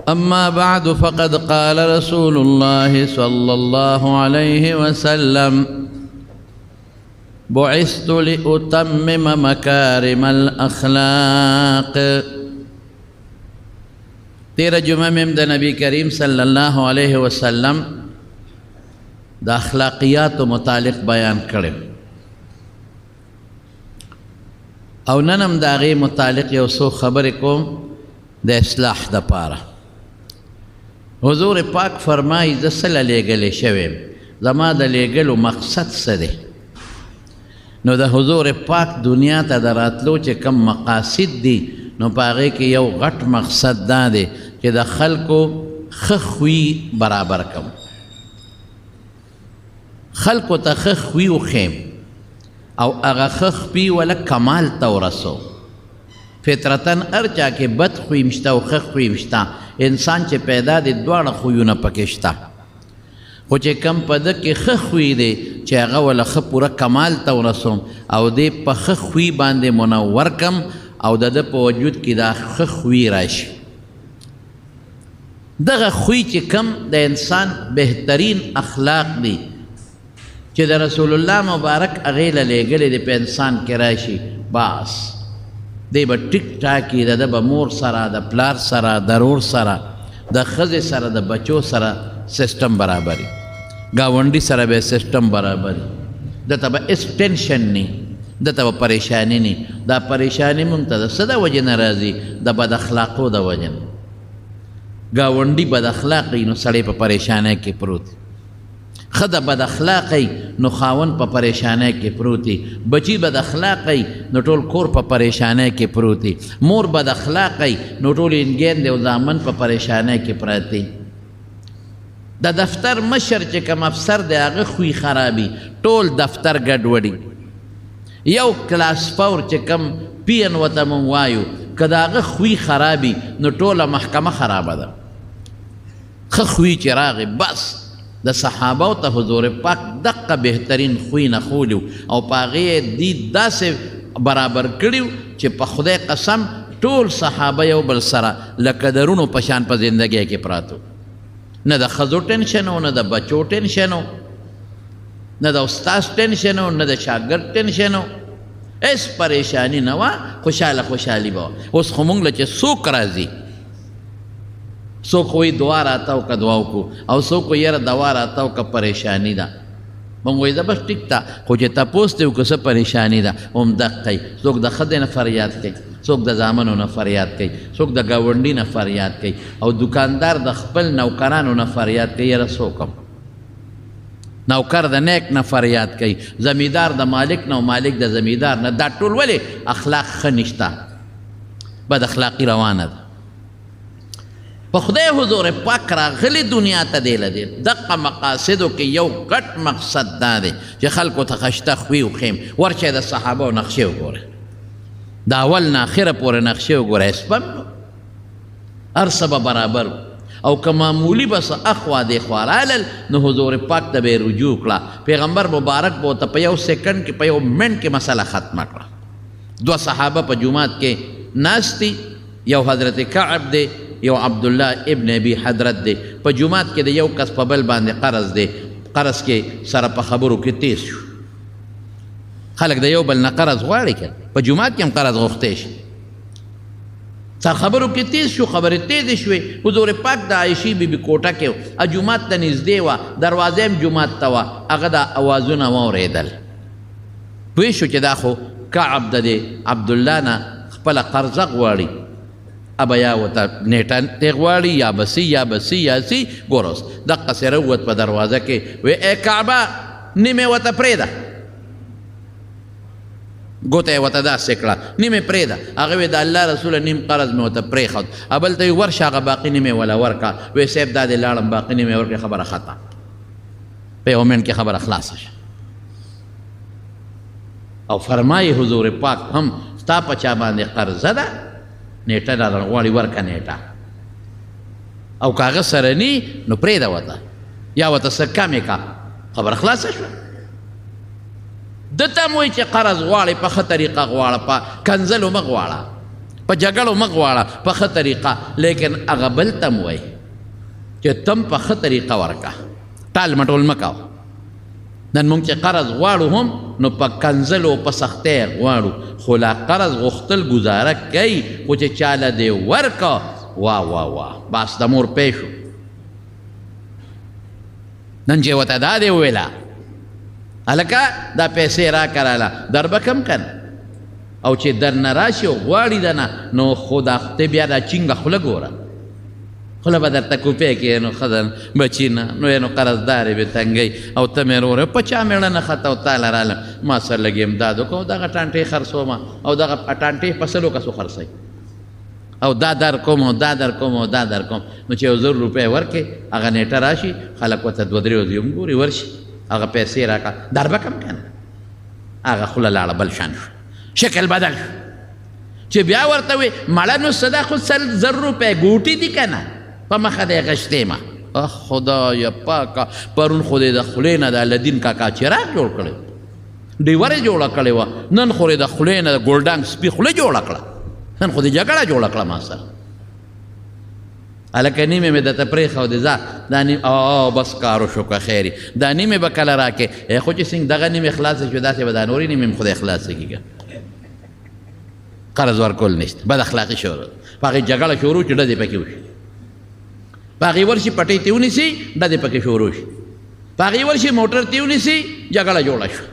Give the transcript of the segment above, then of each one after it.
أما بعد فقد قال رسول الله صلى الله عليه وسلم بعثت لأتمم مكارم الأخلاق. تیرہ جمعہ میں دا نبی کریم صلی اللہ علیہ وسلم دا اخلاقیات متعلق بیان کرے او ننم دا غی متعلق یوسو خبر کوم دا اصلاح دا پارا. حضور پاک فرمائی دسل لیگل شویم زما دا لیگل مقصد سدے نو دا حضور پاک دنیا تا دا راتلو چے کم مقاصد دی نو پاگے کی یو غٹ مقصد دا دے کہ دا خلقو خخوی برابر کم خلقو تا خخوی و خیم او اغا خخوی ولا کمال تا رسو. فطرتاً ارچا کہ بد خوی مشتا و خخوی مشتا انسان چے پیدا دے دوار خویو نا پکشتا خو چے کم پدک کے خخوی دے چے اغا ولا خپورا کمال تا رسوم او دے پا خخوی باندے منور کم او دا دا پا وجود کی دا خخوی راش. دا خوی چے کم دا انسان بہترین اخلاق دی چے دا رسول اللہ مبارک اغیل لے گلے دے پہ انسان کے راشی باس دے با ٹک ٹاکی دا با مور سرا دا پلار سرا دا رور سرا دا خز سرا دا بچو سرا سسٹم برابری گاونڈی سرا بے سسٹم برابری دا تا با اس ٹینشن نی دا تا با پریشانی نی دا پریشانی منتا دا صدا وجن رازی دا بد اخلاقو دا وجن گاونڈی بد اخلاقی نو سڑے پا پریشانے کی پروتی خدا بد اخلاقی نو خاون پا پریشانے کی پروتی بچی بد اخلاقی نو ٹول کور پا پریشانے کی پروتی مور بد اخلاقی نو ٹول انگین دے و دامن پا پریشانے کی پراتی دا دفتر مشر چکم افسر دے آگے خوی خرابی ٹول دفتر گڑوڑی یو کلاس فور چکم پین و تمم وایو کدا آگے خوی خرابی نو ٹول محکمہ خرابا دا خوی چراغی بس دا صحاباو تا حضور پاک دقا بہترین خوی نخولیو او پاگئے دی دا سے برابر کریو چے پا خدای قسم ٹول صحابہ یو بل سرا لکدرونو پشان پا زندگی کے پراتو نا دا خزو ٹینشنو نا دا بچو ٹینشنو نا دا استاز ٹینشنو نا دا شاگرد ٹینشنو اس پریشانی نوا خوشحالی باو اس خمونگ لچے سوک رازی سو کوئی دعا راتاو کا دعاو کو او سو کوئی یر دعا راتاو کا پریشانی دا منگوئی دا بس ٹک تا خوچے تا پوستیو کسا پریشانی دا ام دق کئی سوک دا خد نا فریاد کئی سوک دا زامنو نا فریاد کئی سوک دا گاونڈی نا فریاد کئی او دکاندار دا خپل نوکرانو نا فریاد کئی یر سوکم نوکر دا نیک نا فریاد کئی زمیدار دا مالک نا و مالک دا زمیدار نا دا طول ولی اخلاق خنشتا بد اخلاقی روانه دا پا خدای حضور پاک را غلی دنیا تا دے لدے دقا مقاصدو کہ یو گٹ مقصد دا دے چی خلقو تا خشتا خویو خیم ورچے دا صحابو نقشیو گورے دا اول ناخر پور نقشیو گورے اسپم ارسب برابر او کمامولی بس اخوا دے خوارالل نو حضور پاک تا بے رجوع کلا پیغمبر مبارک بو تا پیو سیکنڈ کی پیو منٹ کی مسئلہ ختم کلا. دو صحابہ پا جماعت کے ناستی یو حضرت کعب دے یو عبداللہ ابن ابی حضرت دے پا جماعت کے دے یو کس پا بل باندے قرض دے قرض کے سر پا خبرو کی تیز شو خلق دے یو بل نا قرض غواری کر پا جماعت کے ہم قرض غختیش سر خبرو کی تیز شو خبر تیز شوی حضور پاک دا عائشی بی بی کوٹا کے جماعت تا نزدے وا دروازیم جماعت تا وا اغدا آوازونا وا ریدل پویشو چی دا خو کعب دا دے عبداللہ نا خپل قرض غواری ابا یا وطا نیٹا تیغواری یا بسی گوروس دقا سی روت پا دروازہ کے وی اے کعبہ نیمے وطا پریدا گوتا وطا دا سکڑا نیمے پریدا اگوی دا اللہ رسول نیم قرض میں وطا پری خود ابل تاوی ورش آگا باقی نیمے والا ورکا وی سیب دا دے لارم باقی نیمے ورکی خبر خطا پیغمبر کی خبر اخلاص ہے او فرمائی حضور پاک ہم ستا پچا باندے قرض دا نیٹا دا غواړي ورکا نیٹا او کاغذ سره نی نو پرې دا وته یا وته سکامې کا خبر خلاص شو دته موي چې قرض غواړي په ښه طریقه غواړه په کنزلو مغواړه په جګړو مه غواړه په ښه طریقه، لیکن هغه بل ته م وایي چې تم په ښه طریقه ورکه، ټال مټول مه کوه. نن موږ چې قرض غواړو هم نو په کنځلو په سختۍ غواړو، خو لا قرض غوښتل ګزاره کوي، خو چې چاله دې ورکه واه واه واه بس د مور پی شو. نن چې ورته دا دې وویله هلکه دا پیسې راکراله در به کم کنه، او چې در نه راشي او غواړي دنه نو خو دا ته بیا دا چینګه خوله ګوره، خوله به درته کوپی کړي نو ښه بچي نه نو قرضدارې به تنګوي او ته مې وروره په چا مېړه نه خطه او تاله رالم ما سره لږ امداد وکړه او دغه ټانټې خرڅومه او دغه ټانټې په سلو کسو خرڅوي او دا در کوم او دا در کوم او دا در کوم، نو چې 1000 روپۍ ورکې هغه نیټه راشي خلک ورته 2-3 ورځې هم ګوري ورشي هغه پیسې راکړه در به کم کنه، هغه خوله لاړه بل شان شو، شکل بدل شو. چې بیا ورته وي مړه نو څه ده خو 100 روپۍ ګوټې دي که نه په مخه دی غشتې ما خدایه پاکه پرون خو دې د خولې نه د الدین کاکا چراغ جوړ کړی، ډیوره جوړه کړې وه، نن خو د خولې نه د ګولډنګ سپي خوله جوړه کړه، نن خو دې جګړه جوړه کړه ما سره. هلکه نیمې مې درته پرېښودې ځه دا نیم بس کار وشو که خیري دا نیمې به کله راکې خو چې څنګه دغه نیمې خلاصه شو داسې به دا نورې نیمې هم خدای خلاصه کېږي. قرض ورکول نشته، بد اخلاقي شروع په هغې جګړه شروع چې ډزې پکې وشي، په هغې ورشي پټۍ تې ونیسي ډزې پکې شروع شي، په هغې ورشي موټر تې ونیسي جګړه جوړه شوه،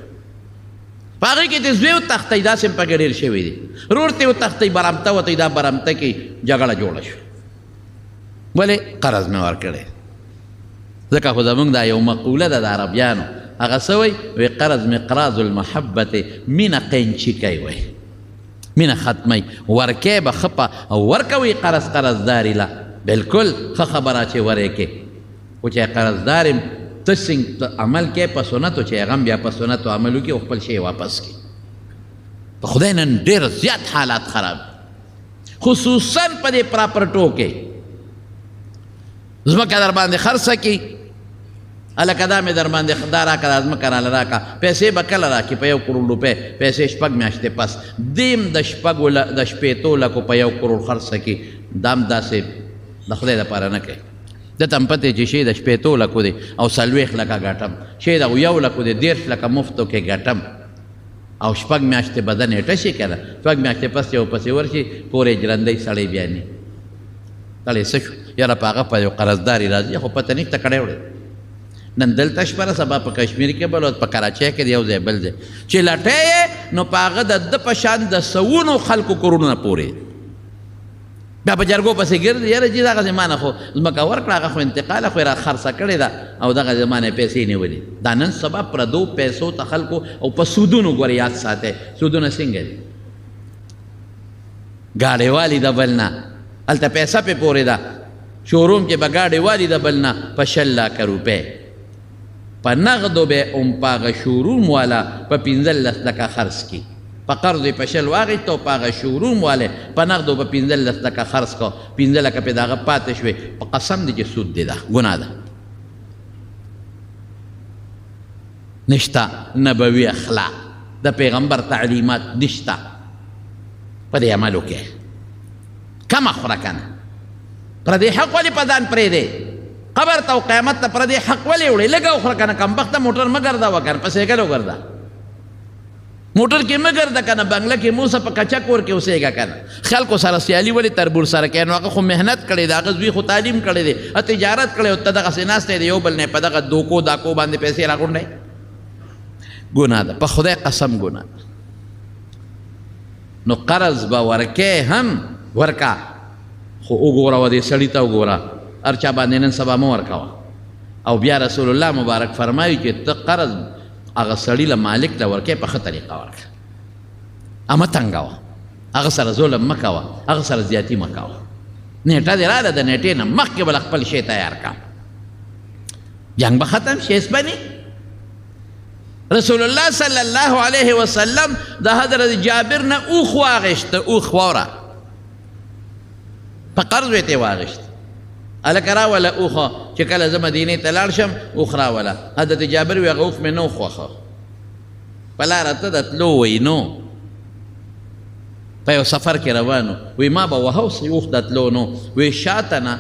په هغې کې د زوی وتښتئ داسې هم پکې ډېر شوي دي، رور ته وتښتئ برمته وتئ دا برمته کې جګړه جوړه شوه. ولې قرض مې ورکړی، ځکه خو زموږ دا یو مقوله ده د عربیانو، هغه څه وایي وایي قرض مقراض المحبت، مینه قینچي کوي وایي مینه ختمی، ورکې به ښه په او ورکوي قرضداري له بلکل ښه خبره چې ورکې، خو چې قرضدار یم ته څنګه عمل کې په سنتو چې هغه هم بیا په سنتو عمل وکړي او خپل شی واپس کړي. په خدای نن ډېر زیات حالات خراب، خصوصا په دې پراپرټو کې ځمکه در باندې خرڅه کړي، هلکه دا مې در باندې دا راکړه دا ځمکه راله راکړه، پیسې به کله راکړي په 1 کروڑ روپۍ، پیسې 6 میاشتې پس دیم د 15 لکو په 1 کروڑ خرڅه کړي، دا هم داسې د خدای دپاره نه کوي. دته هم پته چې شی د 15 لکو دی او 40 لکه ګټم، شی د 1 لکو دی 10 لکه مفتو کې ګټم او 6 میاشتې به د نیټه شي که نه 6 میاشتې پس یو پسې ورشي پورې جرندی سړی بیا نه سړی څه شو یاره په هغه په یو قرضداري راځي خو پته نشته کړی وړی. نن دلته شپه سبا په کشمیر کې بل په کراچۍ کې یو ځای بل ځای چې لټې نو په هغه د په شان د سوونو خلکو کورونه پورې بیا په جرګو پسې ګرځي، یاره جي دغه زمانه خو ځمکه ورکړه هغه خو انتقاله خو یې را خرڅه کړې ده او دغه زمانې پیسې نیولې. دا نن سبا پردو پیسو ته خلکو او په سودونو ګورې یاد ساتئ، سودونه څنګه دي؟ ګاډۍ والي د بل نه هلته پیسه پې پورې ده، شوروم کې به ګاډۍ والي د بل نه په 6 لکه روپۍ په نغدو به هم په هغه شوروم والا په 15 لکه خرڅ کړي، په قرض یې په 6 واخیست او په هغه شوروم والی په نغدو په 15 لکه خرڅ کړه، 15 لکه پې د هغه پاتې شوې، په قسم دی چې سود دی، ده ګناه ده. نشته نبوي اخلاق، د پیغمبر تعلیمات نشته په دې عملو کې، کمه خوره که نه پردې حق ولې په ځان پرېږدې؟ قبر ته او قیامت ته پردې حق ولې وړې؟ لږه وخوره که نه کمبخته موټر مه ګرځوه که نه په سایکل وګرځه، موټر کې مه ګرځه که نه بنګله کې موسه په کچه کور کې اوسېږه که نه. خلکو سره سیالي ولې تربور سره کوي؟ نو هغه خو محنت کړی دی، هغه زوی خو تعلیم کړی دی، تجارت کړی او ته دغسې ناستی دی یو بل نه په دغه دوکو داکو باندې پیسې راغونډی، ګناه ده، په خدای قسم ګناه ده. نو قرض به ورکې هم ورکه، خو وګوره و دې سړي ته وګوره هر چا باندې نن سبا مه ورکوه. او بیا رسول الله مبارک فرمایي چې ته قرض هغه سړي له مالک له ورکې په ښه طریقه ورکړه، مه تنګوه، هغه سره ظلم مه کوه، هغه سره زیاتي مه کوه. نیټه دې راله د نیټې نه مخکې بله خپل شی تیار کړه، جنګ به ختم شي اسبني. رسول الله صلی الله علیه وسلم د حضرت جابر نه اوښ واغېسته، اوښ واوره په قرض یې ترې واغېست، هلکه راوله اوښه چې کله زه مدینې ته لاړ شم اوښ راوله. حضرت جابر وی هغه اوښ مې نه خوښه، په لاره ته د تلو وی نو په یو سفر کې روانو وی ما به وهو اوښ د تلو نو وی شاته نه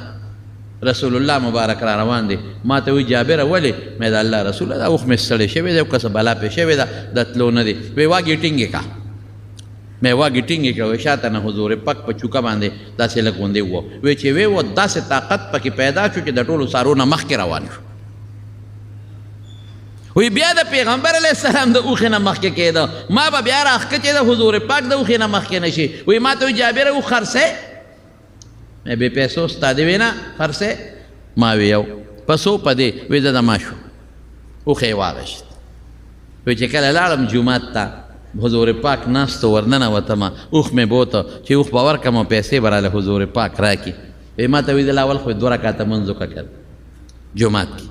رسول الله مبارک را روان دی ما ته وی جابره ولې مې د الله رسوله دا اوښ مې ستړی شوی دی او که څه بلا پې شوې ده د تلو نه دی وی واګې ټینګې کا مې واګې ټینګې کړه وی شاته نه حضور پاک په چوکه باندې داسې لږ غوندې ووه وی چې وی و داسې طاقت پکې پیدا شو چې د ټولو څارونه مخکې روان شو وی بیا د پیغمبر علیه السلام د اوښې نه مخکې کېده ما به بیا راښکته د حضور پاک د اوښې نه مخکې نه شي وی ما ته وی جابره اوښ خرڅې مې بې پیسو ستا دې وی نه خرڅې ما وی یو پسو په دې وی د ما شو اوښ یې واغېشت وی چې کله لاړم جومات ته حضور پاک ناستو ورننوتمه اوښ مې بوته چې اوښ به ورکړم او پیسې به راله حضور پاک راکړي وی ما ته وی د اول خو 2 رکعته منځ وکړه کړه جومات کې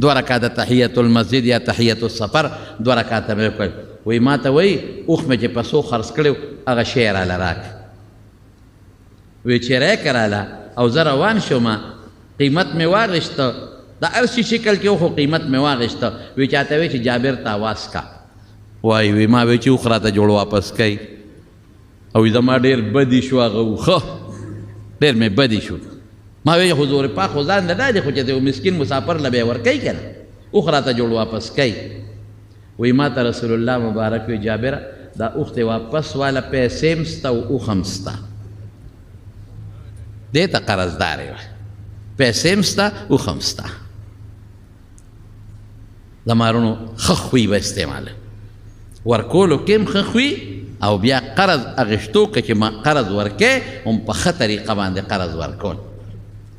2 رکعته تحیت المسجد یا تحیت السفر 2 رکعته مې وکړل وی ما ته وی اوښ مې چې پسو خرڅ کړی هغه شی یې راله راکړه وی چې راکړه راله او زه روان شوم قیمت مې واغېسته د هر شي شکل کې خو قیمت مې واغېسته وی چاته وی چې جابر ته آواز کا وای وی ما وی چې اوښ راته جوړ واپس کوي او زما ډېر بدي شو هغه اوښه ډېر مې بدي شو ما وی حضور پاک خو ځان نه دی خو چې د مسکین مسافر له به یې ورکوي که نه اوښ راته جوړ واپس کوي وی ما ته رسول الله مبارک وی جابره دا اوښ دې واپس واله پیسې هم سته او اوښ هم سته دې ته قرضدار یې پیسې هم سته اوښ هم سته د مارونو ښه خوی به استعماله ورکولو کې هم ښه خوی او بیا قرض اخیستو که چې ما قرض ورکې هم په ښه طریقه باندې قرض ورکول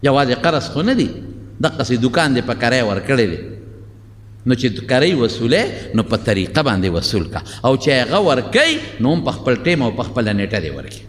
یوازې قرض خو نه دی دقسې دوکان دې په کرای ورکړی دی نو چې کرۍ وصولې نو په طریقه باندې وصول کا او چې هغه ورکوي نو هم په خپل ټیم او په خپله نیټه دې ورکړي